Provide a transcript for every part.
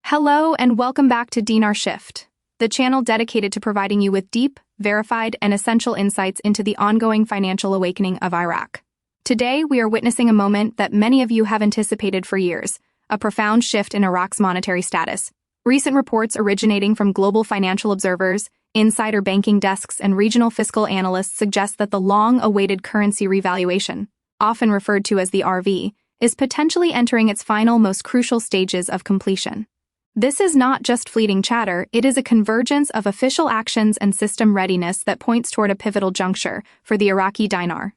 Hello and welcome back to Dinar Shift, the channel dedicated to providing you with deep, verified, and essential insights into the ongoing financial awakening of Iraq. Today, we are witnessing a moment that many of you have anticipated for years, a profound shift in Iraq's monetary status. Recent reports originating from global financial observers, insider banking desks, and regional fiscal analysts suggest that the long-awaited currency revaluation, often referred to as the RV, is potentially entering its final, most crucial stages of completion. This is not just fleeting chatter, it is a convergence of official actions and system readiness that points toward a pivotal juncture for the Iraqi Dinar.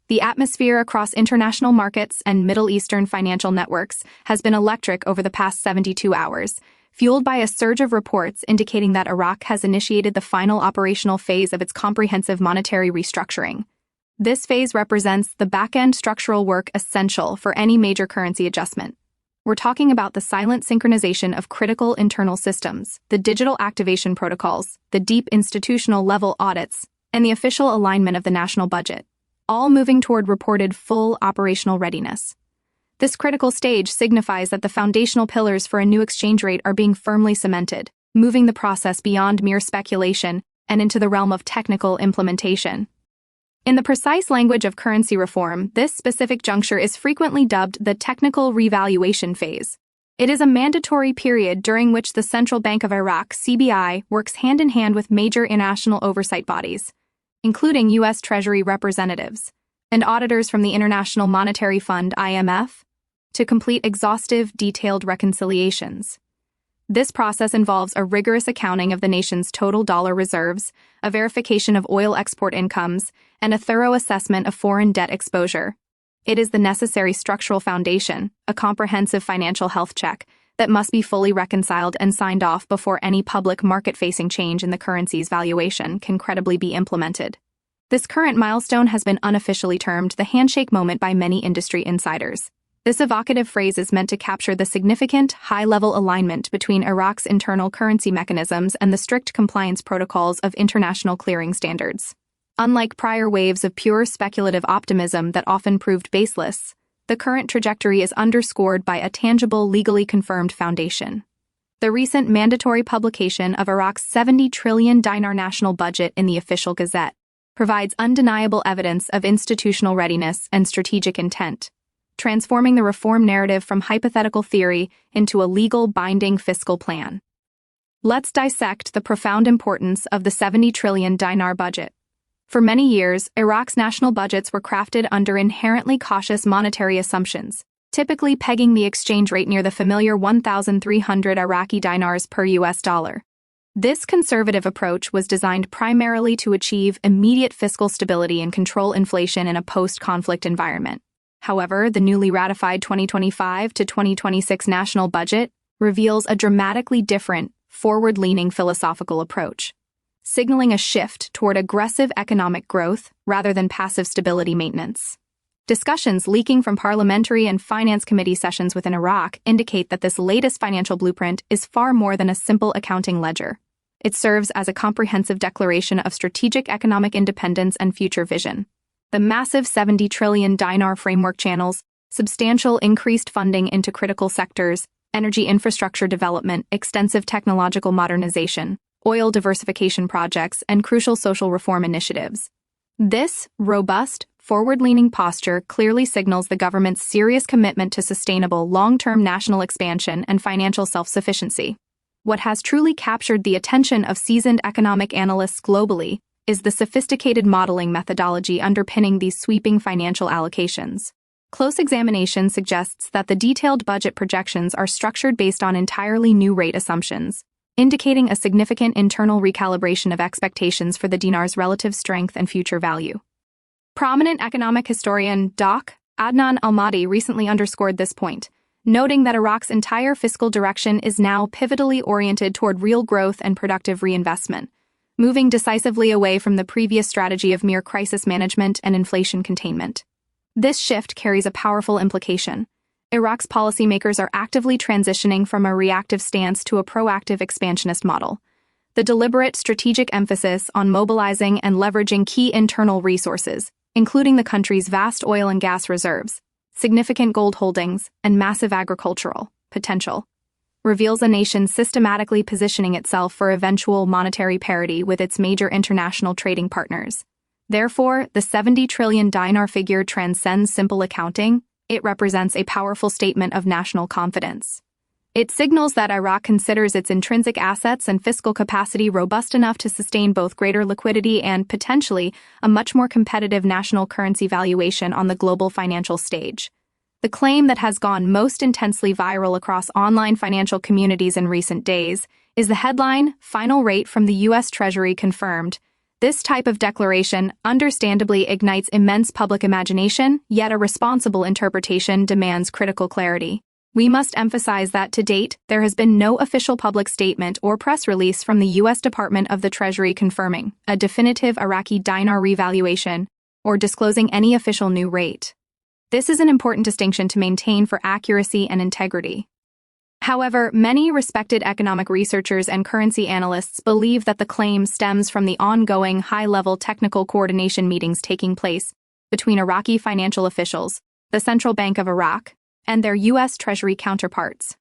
The atmosphere across international markets and Middle Eastern financial networks has been electric over the past 72 hours, fueled by a surge of reports indicating that Iraq has initiated the final operational phase of its comprehensive monetary restructuring. This phase represents the back-end structural work essential for any major currency adjustment. We're talking about the silent synchronization of critical internal systems, the digital activation protocols, the deep institutional-level audits, and the official alignment of the national budget, all moving toward reported full operational readiness. This critical stage signifies that the foundational pillars for a new exchange rate are being firmly cemented, moving the process beyond mere speculation and into the realm of technical implementation. In the precise language of currency reform, this specific juncture is frequently dubbed the technical revaluation phase. It is a mandatory period during which the Central Bank of Iraq, CBI, works hand-in-hand with major international oversight bodies, including US Treasury representatives and auditors from the International Monetary Fund, IMF, to complete exhaustive, detailed reconciliations. This process involves a rigorous accounting of the nation's total dollar reserves, a verification of oil export incomes, and a thorough assessment of foreign debt exposure. It is the necessary structural foundation, a comprehensive financial health check, that must be fully reconciled and signed off before any public market-facing change in the currency's valuation can credibly be implemented. This current milestone has been unofficially termed the handshake moment by many industry insiders. This evocative phrase is meant to capture the significant, high-level alignment between Iraq's internal currency mechanisms and the strict compliance protocols of international clearing standards. Unlike prior waves of pure speculative optimism that often proved baseless, the current trajectory is underscored by a tangible, legally confirmed foundation. The recent mandatory publication of Iraq's 70 trillion dinar national budget in the official gazette provides undeniable evidence of institutional readiness and strategic intent, transforming the reform narrative from hypothetical theory into a legal binding fiscal plan. Let's dissect the profound importance of the 70 trillion dinar budget. For many years, Iraq's national budgets were crafted under inherently cautious monetary assumptions, typically pegging the exchange rate near the familiar 1,300 Iraqi dinars per US dollar. This conservative approach was designed primarily to achieve immediate fiscal stability and control inflation in a post-conflict environment. However, the newly ratified 2025 to 2026 national budget reveals a dramatically different, forward-leaning philosophical approach, signaling a shift toward aggressive economic growth rather than passive stability maintenance. Discussions leaking from parliamentary and finance committee sessions within Iraq indicate that this latest financial blueprint is far more than a simple accounting ledger. It serves as a comprehensive declaration of strategic economic independence and future vision. The massive 70 trillion dinar framework channels substantial increased funding into critical sectors, energy infrastructure development, extensive technological modernization, oil diversification projects, and crucial social reform initiatives. This robust, forward-leaning posture clearly signals the government's serious commitment to sustainable, long-term national expansion and financial self-sufficiency. What has truly captured the attention of seasoned economic analysts globally is the sophisticated modeling methodology underpinning these sweeping financial allocations. Close examination suggests that the detailed budget projections are structured based on entirely new rate assumptions, indicating a significant internal recalibration of expectations for the dinar's relative strength and future value. Prominent economic historian Doc. Adnan Almaty recently underscored this point, noting that Iraq's entire fiscal direction is now pivotally oriented toward real growth and productive reinvestment, moving decisively away from the previous strategy of mere crisis management and inflation containment. This shift carries a powerful implication. Iraq's policymakers are actively transitioning from a reactive stance to a proactive expansionist model. The deliberate strategic emphasis on mobilizing and leveraging key internal resources, including the country's vast oil and gas reserves, significant gold holdings, and massive agricultural potential, reveals a nation systematically positioning itself for eventual monetary parity with its major international trading partners. Therefore, the 70 trillion dinar figure transcends simple accounting. It represents a powerful statement of national confidence. It signals that Iraq considers its intrinsic assets and fiscal capacity robust enough to sustain both greater liquidity and, potentially, a much more competitive national currency valuation on the global financial stage. The claim that has gone most intensely viral across online financial communities in recent days is the headline, "Final Rate from the US Treasury Confirmed." This type of declaration understandably ignites immense public imagination, yet a responsible interpretation demands critical clarity. We must emphasize that to date, there has been no official public statement or press release from the U.S. Department of the Treasury confirming a definitive Iraqi dinar revaluation or disclosing any official new rate. This is an important distinction to maintain for accuracy and integrity. However, many respected economic researchers and currency analysts believe that the claim stems from the ongoing high-level technical coordination meetings taking place between Iraqi financial officials, the Central Bank of Iraq, and their U.S. Treasury counterparts.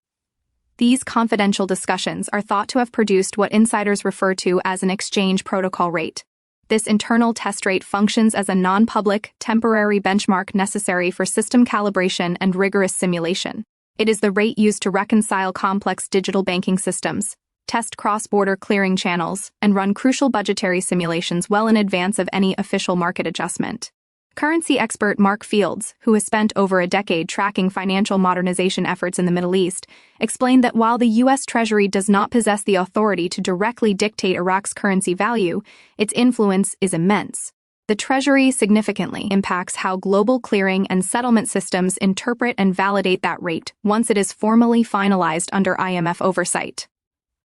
These confidential discussions are thought to have produced what insiders refer to as an exchange protocol rate. This internal test rate functions as a non-public, temporary benchmark necessary for system calibration and rigorous simulation. It is the rate used to reconcile complex digital banking systems, test cross-border clearing channels, and run crucial budgetary simulations well in advance of any official market adjustment. Currency expert Mark Fields, who has spent over a decade tracking financial modernization efforts in the Middle East, explained that while the U.S. Treasury does not possess the authority to directly dictate Iraq's currency value, its influence is immense. The Treasury significantly impacts how global clearing and settlement systems interpret and validate that rate once it is formally finalized under IMF oversight.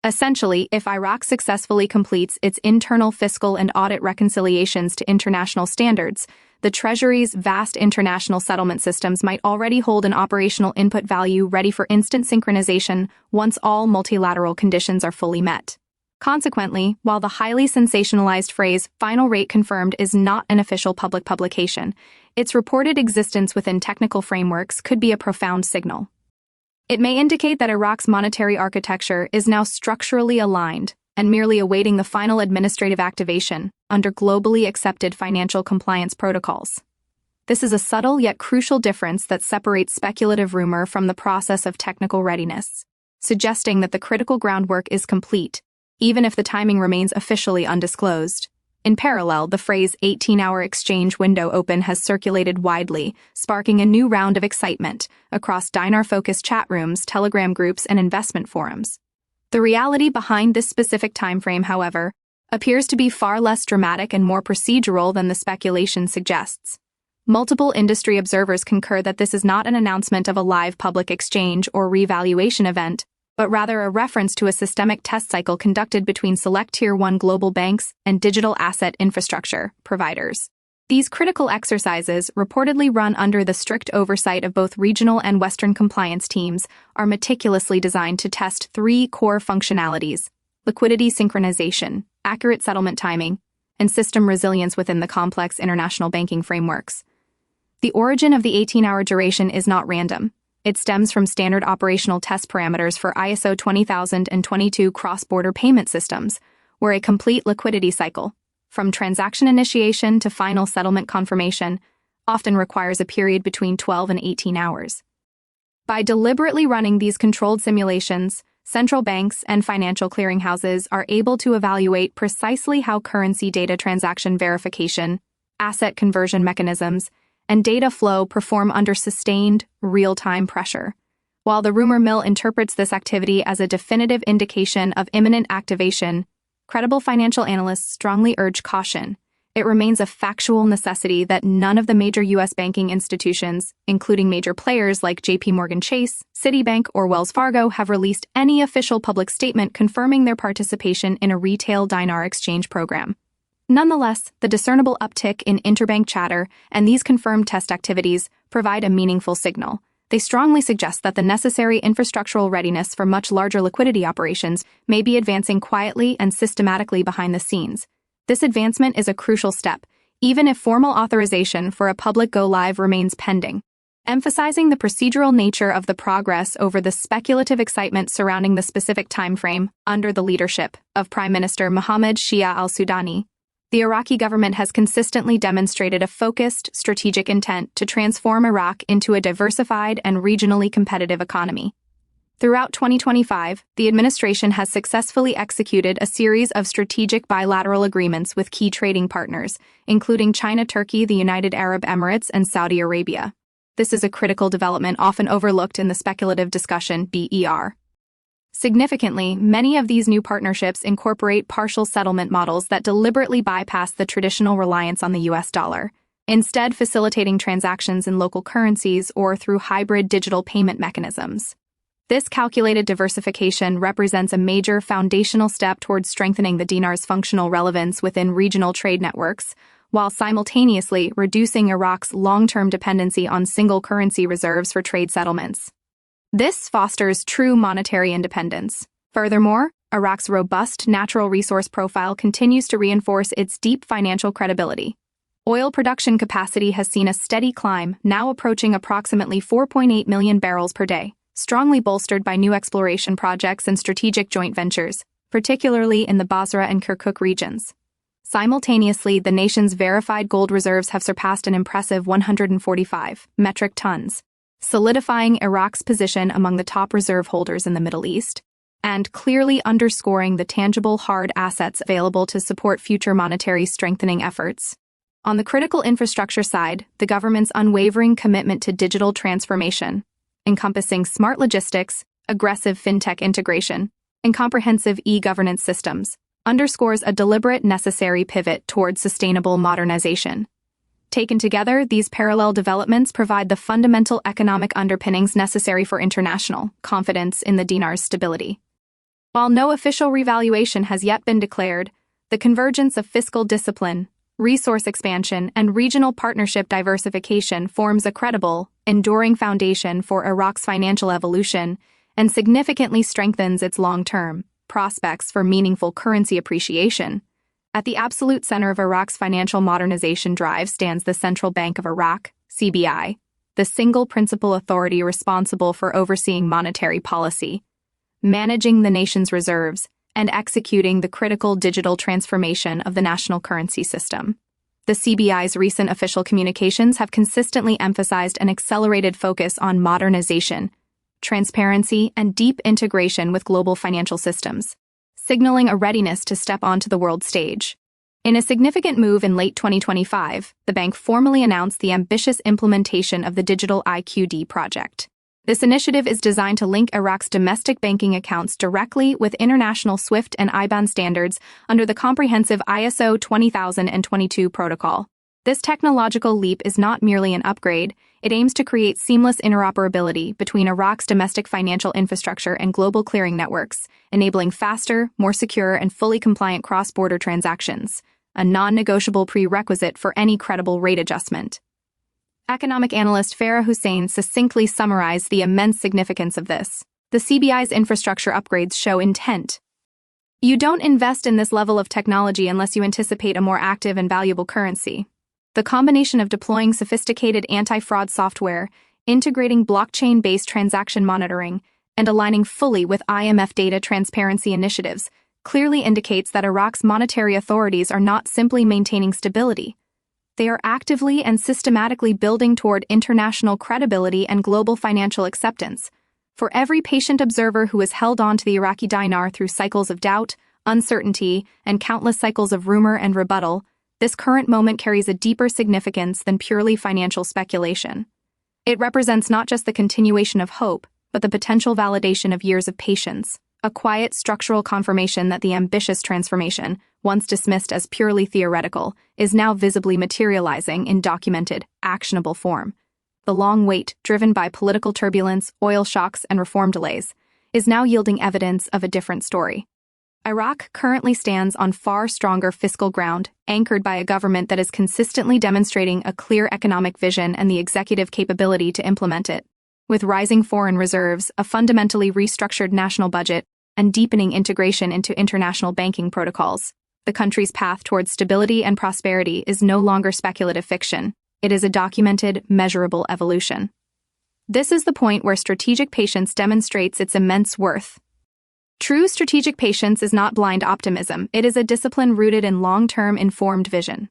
Essentially, if Iraq successfully completes its internal fiscal and audit reconciliations to international standards, the Treasury's vast international settlement systems might already hold an operational input value ready for instant synchronization once all multilateral conditions are fully met. Consequently, while the highly sensationalized phrase "final rate confirmed" is not an official public publication, its reported existence within technical frameworks could be a profound signal. It may indicate that Iraq's monetary architecture is now structurally aligned and merely awaiting the final administrative activation under globally accepted financial compliance protocols. This is a subtle yet crucial difference that separates speculative rumor from the process of technical readiness, suggesting that the critical groundwork is complete, even if the timing remains officially undisclosed. In parallel, the phrase 18-hour exchange window open has circulated widely, sparking a new round of excitement across dinar-focused chat rooms, Telegram groups, and investment forums. The reality behind this specific timeframe, however, appears to be far less dramatic and more procedural than the speculation suggests. Multiple industry observers concur that this is not an announcement of a live public exchange or revaluation event, but rather a reference to a systemic test cycle conducted between select Tier 1 global banks and digital asset infrastructure providers. These critical exercises, reportedly run under the strict oversight of both regional and Western compliance teams, are meticulously designed to test three core functionalities: liquidity synchronization, accurate settlement timing, and system resilience within the complex international banking frameworks. The origin of the 18-hour duration is not random. It stems from standard operational test parameters for ISO 20022 cross-border payment systems, where a complete liquidity cycle, from transaction initiation to final settlement confirmation, often requires a period between 12 and 18 hours. By deliberately running these controlled simulations, central banks and financial clearinghouses are able to evaluate precisely how currency data transaction verification, asset conversion mechanisms, and data flow perform under sustained, real-time pressure. While the rumor mill interprets this activity as a definitive indication of imminent activation, credible financial analysts strongly urge caution. It remains a factual necessity that none of the major U.S. banking institutions, including major players like JP Chase, Citibank, or Wells Fargo, have released any official public statement confirming their participation in a retail dinar exchange program. Nonetheless, the discernible uptick in interbank chatter and these confirmed test activities provide a meaningful signal. They strongly suggest that the necessary infrastructural readiness for much larger liquidity operations may be advancing quietly and systematically behind the scenes. This advancement is a crucial step, even if formal authorization for a public go-live remains pending. emphasizing the procedural nature of the progress over the speculative excitement surrounding the specific timeframe. Under the leadership of Prime Minister Mohammed Shia al-Sudani, the Iraqi government has consistently demonstrated a focused, strategic intent to transform Iraq into a diversified and regionally competitive economy. Throughout 2025, the administration has successfully executed a series of strategic bilateral agreements with key trading partners, including China, Turkey, the United Arab Emirates, and Saudi Arabia. This is a critical development often overlooked in the speculative discussion BER. Significantly, many of these new partnerships incorporate partial settlement models that deliberately bypass the traditional reliance on the US dollar, instead facilitating transactions in local currencies or through hybrid digital payment mechanisms. This calculated diversification represents a major foundational step towards strengthening the dinar's functional relevance within regional trade networks, while simultaneously reducing Iraq's long-term dependency on single currency reserves for trade settlements. This fosters true monetary independence. Furthermore, Iraq's robust natural resource profile continues to reinforce its deep financial credibility. Oil production capacity has seen a steady climb, now approaching approximately 4.8 million barrels per day, strongly bolstered by new exploration projects and strategic joint ventures, particularly in the Basra and Kirkuk regions. Simultaneously, the nation's verified gold reserves have surpassed an impressive 145 metric tons, solidifying Iraq's position among the top reserve holders in the Middle East, and clearly underscoring the tangible hard assets available to support future monetary strengthening efforts. On the critical infrastructure side, the government's unwavering commitment to digital transformation, encompassing smart logistics, aggressive fintech integration, and comprehensive e-governance systems, underscores a deliberate necessary pivot towards sustainable modernization. Taken together, these parallel developments provide the fundamental economic underpinnings necessary for international confidence in the dinar's stability. While no official revaluation has yet been declared, the convergence of fiscal discipline, resource expansion, and regional partnership diversification forms a credible, enduring foundation for Iraq's financial evolution and significantly strengthens its long-term prospects for meaningful currency appreciation. At the absolute center of Iraq's financial modernization drive stands the Central Bank of Iraq, CBI, the single principal authority responsible for overseeing monetary policy, managing the nation's reserves, and executing the critical digital transformation of the national currency system. The CBI's recent official communications have consistently emphasized an accelerated focus on modernization, transparency, and deep integration with global financial systems, signaling a readiness to step onto the world stage. In a significant move in late 2025, the bank formally announced the ambitious implementation of the Digital IQD project. This initiative is designed to link Iraq's domestic banking accounts directly with international SWIFT and IBAN standards under the comprehensive ISO 20022 protocol. This technological leap is not merely an upgrade, it aims to create seamless interoperability between Iraq's domestic financial infrastructure and global clearing networks, enabling faster, more secure, and fully compliant cross-border transactions, a non-negotiable prerequisite for any credible rate adjustment. Economic analyst Farah Hussein succinctly summarized the immense significance of this. The CBI's infrastructure upgrades show intent. You don't invest in this level of technology unless you anticipate a more active and valuable currency. The combination of deploying sophisticated anti-fraud software, integrating blockchain-based transaction monitoring, and aligning fully with IMF data transparency initiatives clearly indicates that Iraq's monetary authorities are not simply maintaining stability. They are actively and systematically building toward international credibility and global financial acceptance. For every patient observer who has held on to the Iraqi dinar through cycles of doubt, uncertainty, and countless cycles of rumor and rebuttal, this current moment carries a deeper significance than purely financial speculation. It represents not just the continuation of hope, but the potential validation of years of patience, a quiet structural confirmation that the ambitious transformation, once dismissed as purely theoretical, is now visibly materializing in documented, actionable form. The long wait, driven by political turbulence, oil shocks, and reform delays, is now yielding evidence of a different story. Iraq currently stands on far stronger fiscal ground, anchored by a government that is consistently demonstrating a clear economic vision and the executive capability to implement it. With rising foreign reserves, a fundamentally restructured national budget, and deepening integration into international banking protocols, the country's path towards stability and prosperity is no longer speculative fiction. It is a documented, measurable evolution. This is the point where strategic patience demonstrates its immense worth. True strategic patience is not blind optimism, it is a discipline rooted in long-term informed vision.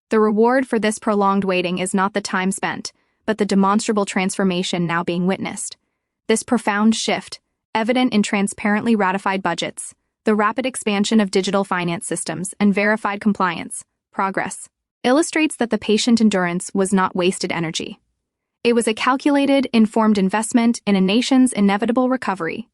The reward for this prolonged waiting is not the time spent, but the demonstrable transformation now being witnessed. This profound shift, evident in transparently ratified budgets, the rapid expansion of digital finance systems, and verified compliance progress, illustrates that the patient endurance was not wasted energy. It was a calculated, informed investment in a nation's inevitable recovery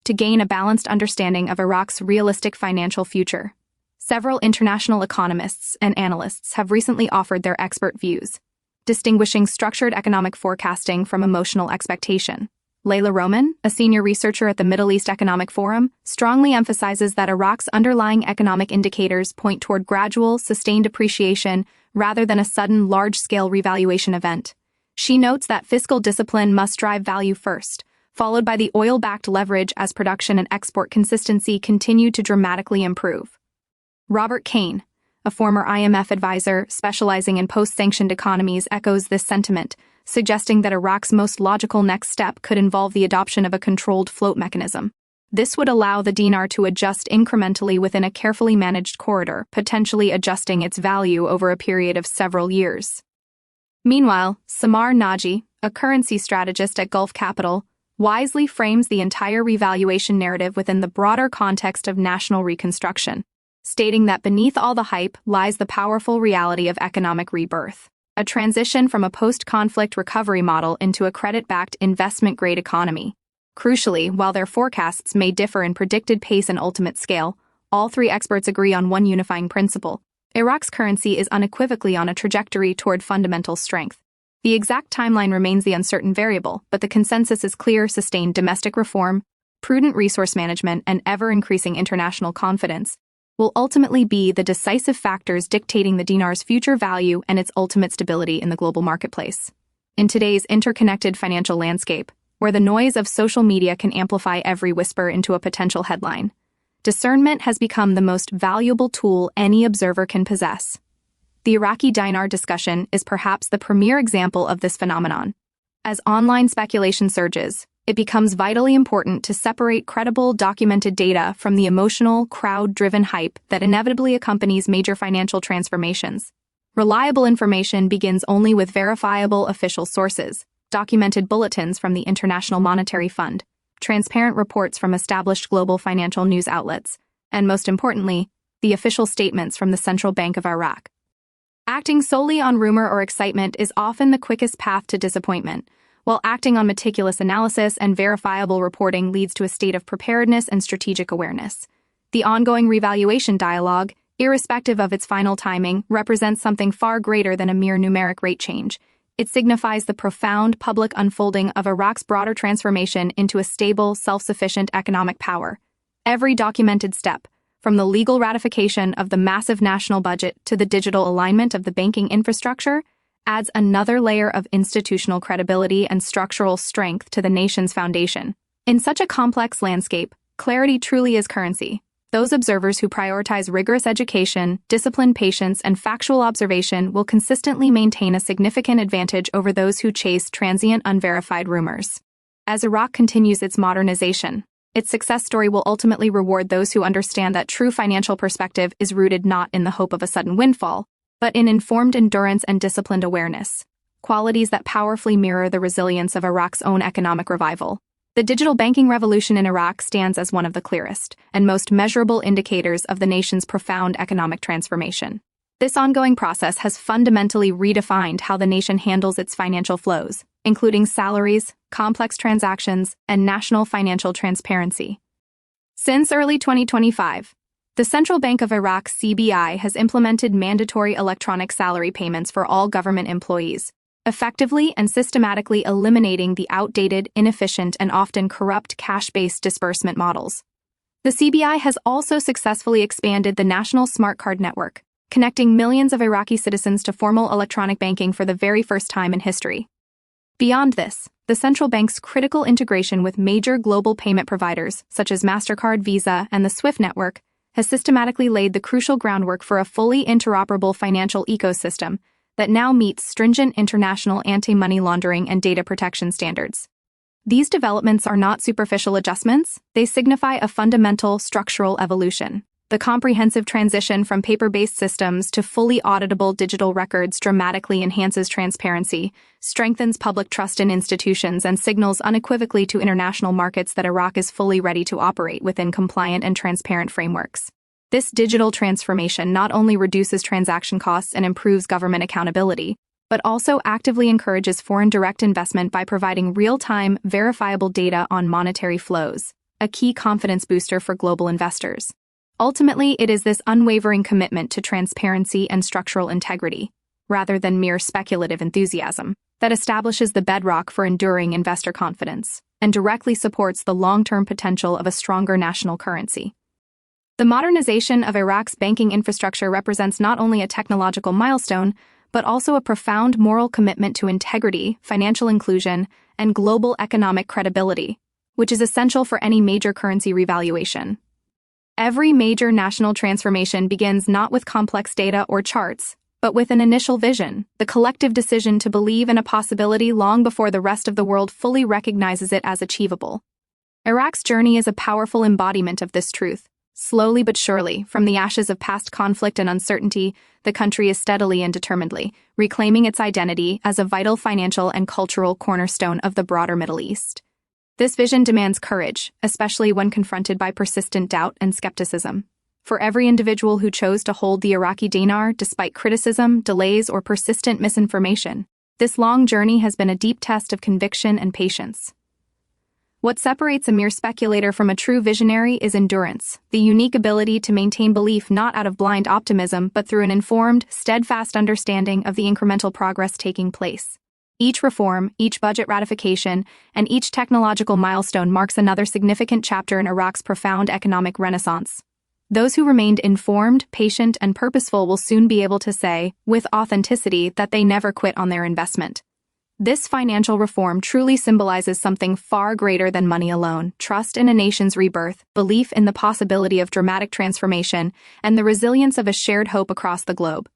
to gain a balanced understanding of Iraq's realistic financial future. Several international economists and analysts have recently offered their expert views, distinguishing structured economic forecasting from emotional expectation. Layla Roman, a senior researcher at the Middle East Economic Forum, strongly emphasizes that Iraq's underlying economic indicators point toward gradual, sustained appreciation rather than a sudden, large-scale revaluation event. She notes that fiscal discipline must drive value first, followed by the oil-backed leverage as production and export consistency continue to dramatically improve. Robert Kane, a former IMF advisor specializing in post-sanctioned economies, echoes this sentiment, suggesting that Iraq's most logical next step could involve the adoption of a controlled float mechanism. This would allow the dinar to adjust incrementally within a carefully managed corridor, potentially adjusting its value over a period of several years. Meanwhile, Samar Naji, a currency strategist at Gulf Capital, wisely frames the entire revaluation narrative within the broader context of national reconstruction, stating that beneath all the hype lies the powerful reality of economic rebirth, a transition from a post-conflict recovery model into a credit-backed investment-grade economy. Crucially, while their forecasts may differ in predicted pace and ultimate scale, all three experts agree on one unifying principle: Iraq's currency is unequivocally on a trajectory toward fundamental strength. The exact timeline remains the uncertain variable, but the consensus is clear: sustained domestic reform, prudent resource management, and ever-increasing international confidence will ultimately be the decisive factors dictating the dinar's future value and its ultimate stability in the global marketplace. In today's interconnected financial landscape, where the noise of social media can amplify every whisper into a potential headline, discernment has become the most valuable tool any observer can possess. The Iraqi Dinar discussion is perhaps the premier example of this phenomenon. As online speculation surges, it becomes vitally important to separate credible, documented data from the emotional, crowd-driven hype that inevitably accompanies major financial transformations. Reliable information begins only with verifiable official sources, documented bulletins from the International Monetary Fund, transparent reports from established global financial news outlets, and most importantly, the official statements from the Central Bank of Iraq. Acting solely on rumor or excitement is often the quickest path to disappointment, while acting on meticulous analysis and verifiable reporting leads to a state of preparedness and strategic awareness. The ongoing revaluation dialogue, irrespective of its final timing, represents something far greater than a mere numeric rate change. It signifies the profound public unfolding of Iraq's broader transformation into a stable, self-sufficient economic power. Every documented step, from the legal ratification of the massive national budget to the digital alignment of the banking infrastructure, adds another layer of institutional credibility and structural strength to the nation's foundation. In such a complex landscape, clarity truly is currency. Those observers who prioritize rigorous education, disciplined patience, and factual observation will consistently maintain a significant advantage over those who chase transient, unverified rumors. As Iraq continues its modernization, its success story will ultimately reward those who understand that true financial perspective is rooted not in the hope of a sudden windfall, but in informed endurance and disciplined awareness, qualities that powerfully mirror the resilience of Iraq's own economic revival. The digital banking revolution in Iraq stands as one of the clearest and most measurable indicators of the nation's profound economic transformation. This ongoing process has fundamentally redefined how the nation handles its financial flows, including salaries, complex transactions, and national financial transparency. Since early 2025, the Central Bank of Iraq (CBI) has implemented mandatory electronic salary payments for all government employees, effectively and systematically eliminating the outdated, inefficient, and often corrupt cash-based disbursement models. The CBI has also successfully expanded the National Smart Card Network, connecting millions of Iraqi citizens to formal electronic banking for the very first time in history. Beyond this, the central bank's critical integration with major global payment providers, such as MasterCard, Visa, and the SWIFT network, has systematically laid the crucial groundwork for a fully interoperable financial ecosystem that now meets stringent international anti-money laundering and data protection standards. These developments are not superficial adjustments, they signify a fundamental structural evolution. The comprehensive transition from paper-based systems to fully auditable digital records dramatically enhances transparency, strengthens public trust in institutions, and signals unequivocally to international markets that Iraq is fully ready to operate within compliant and transparent frameworks. This digital transformation not only reduces transaction costs and improves government accountability, but also actively encourages foreign direct investment by providing real-time, verifiable data on monetary flows, a key confidence booster for global investors. Ultimately, it is this unwavering commitment to transparency and structural integrity, rather than mere speculative enthusiasm, that establishes the bedrock for enduring investor confidence and directly supports the long-term potential of a stronger national currency. The modernization of Iraq's banking infrastructure represents not only a technological milestone, but also a profound moral commitment to integrity, financial inclusion, and global economic credibility, which is essential for any major currency revaluation. Every major national transformation begins not with complex data or charts, but with an initial vision, the collective decision to believe in a possibility long before the rest of the world fully recognizes it as achievable. Iraq's journey is a powerful embodiment of this truth. Slowly but surely, from the ashes of past conflict and uncertainty, the country is steadily and determinedly reclaiming its identity as a vital financial and cultural cornerstone of the broader Middle East. This vision demands courage, especially when confronted by persistent doubt and skepticism. For every individual who chose to hold the Iraqi dinar despite criticism, delays, or persistent misinformation, this long journey has been a deep test of conviction and patience. What separates a mere speculator from a true visionary is endurance, the unique ability to maintain belief not out of blind optimism but through an informed, steadfast understanding of the incremental progress taking place. Each reform, each budget ratification, and each technological milestone marks another significant chapter in Iraq's profound economic renaissance. Those who remained informed, patient, and purposeful will soon be able to say, with authenticity, that they never quit on their investment. This financial reform truly symbolizes something far greater than money alone: trust in a nation's rebirth, belief in the possibility of dramatic transformation, and the resilience of a shared hope across the globe.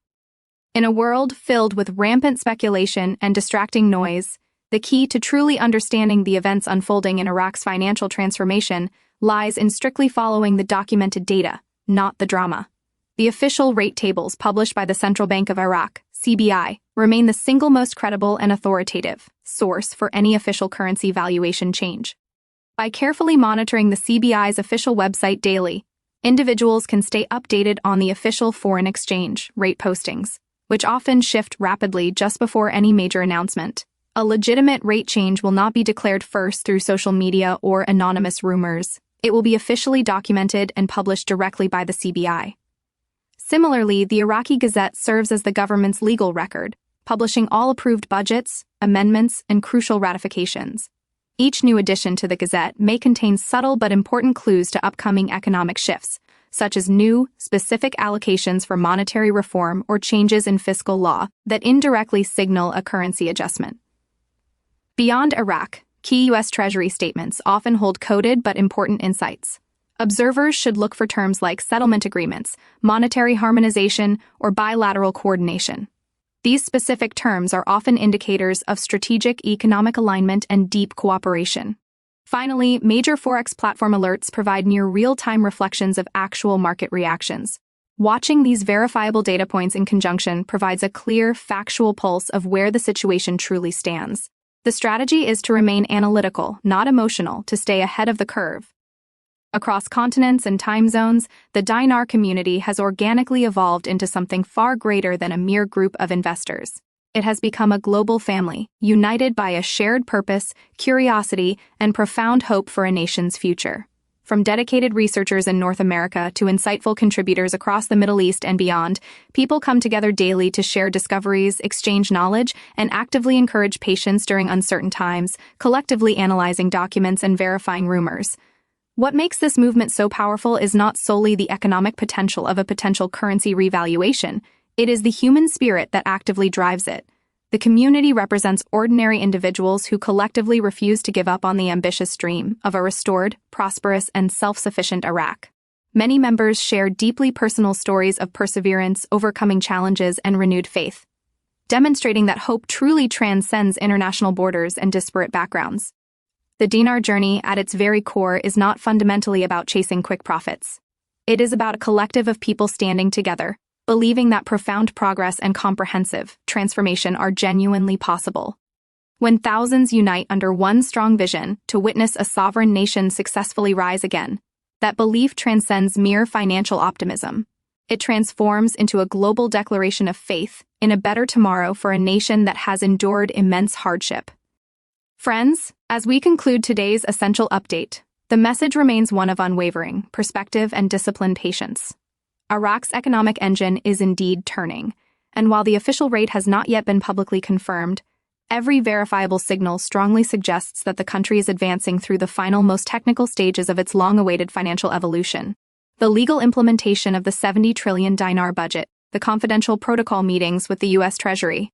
In a world filled with rampant speculation and distracting noise, the key to truly understanding the events unfolding in Iraq's financial transformation lies in strictly following the documented data, not the drama. The official rate tables published by the Central Bank of Iraq, CBI, remain the single most credible and authoritative source for any official currency valuation change. By carefully monitoring the CBI's official website daily, individuals can stay updated on the official foreign exchange rate postings, which often shift rapidly just before any major announcement. A legitimate rate change will not be declared first through social media or anonymous rumors. It will be officially documented and published directly by the CBI. Similarly, the Iraqi Gazette serves as the government's legal record, publishing all approved budgets, amendments, and crucial ratifications. Each new addition to the Gazette may contain subtle but important clues to upcoming economic shifts, such as new, specific allocations for monetary reform or changes in fiscal law that indirectly signal a currency adjustment. Beyond Iraq, key US Treasury statements often hold coded but important insights. Observers should look for terms like settlement agreements, monetary harmonization, or bilateral coordination. These specific terms are often indicators of strategic economic alignment and deep cooperation. Finally, major Forex platform alerts provide near real-time reflections of actual market reactions. Watching these verifiable data points in conjunction provides a clear, factual pulse of where the situation truly stands. The strategy is to remain analytical, not emotional, to stay ahead of the curve. Across continents and time zones, the Dinar community has organically evolved into something far greater than a mere group of investors. It has become a global family, united by a shared purpose, curiosity, and profound hope for a nation's future. From dedicated researchers in North America to insightful contributors across the Middle East and beyond, people come together daily to share discoveries, exchange knowledge, and actively encourage patience during uncertain times, collectively analyzing documents and verifying rumors. What makes this movement so powerful is not solely the economic potential of a potential currency revaluation. It is the human spirit that actively drives it. The community represents ordinary individuals who collectively refuse to give up on the ambitious dream of a restored, prosperous, and self-sufficient Iraq. Many members share deeply personal stories of perseverance, overcoming challenges, and renewed faith. demonstrating that hope truly transcends international borders and disparate backgrounds. The Dinar journey, at its very core, is not fundamentally about chasing quick profits. It is about a collective of people standing together, believing that profound progress and comprehensive transformation are genuinely possible. When thousands unite under one strong vision to witness a sovereign nation successfully rise again, that belief transcends mere financial optimism. It transforms into a global declaration of faith in a better tomorrow for a nation that has endured immense hardship. Friends, as we conclude today's essential update, the message remains one of unwavering perspective and disciplined patience. Iraq's economic engine is indeed turning, and while the official rate has not yet been publicly confirmed, every verifiable signal strongly suggests that the country is advancing through the final, most technical stages of its long-awaited financial evolution. The legal implementation of the 70 trillion dinar budget, the confidential protocol meetings with the US Treasury,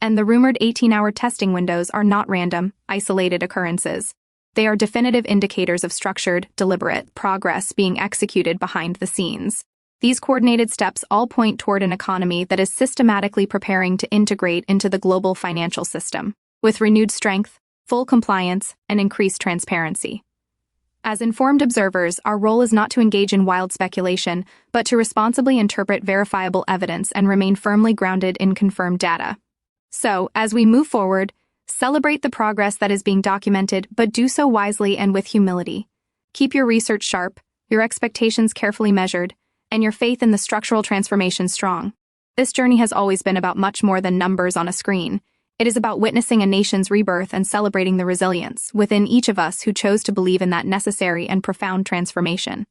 and the rumored 18-hour testing windows are not random, isolated occurrences. They are definitive indicators of structured, deliberate progress being executed behind the scenes. These coordinated steps all point toward an economy that is systematically preparing to integrate into the global financial system, with renewed strength, full compliance, and increased transparency. As informed observers, our role is not to engage in wild speculation, but to responsibly interpret verifiable evidence and remain firmly grounded in confirmed data. So, as we move forward, celebrate the progress that is being documented, but do so wisely and with humility. Keep your research sharp, your expectations carefully measured, and your faith in the structural transformation strong. This journey has always been about much more than numbers on a screen. It is about witnessing a nation's rebirth and celebrating the resilience within each of us who chose to believe in that necessary and profound transformation.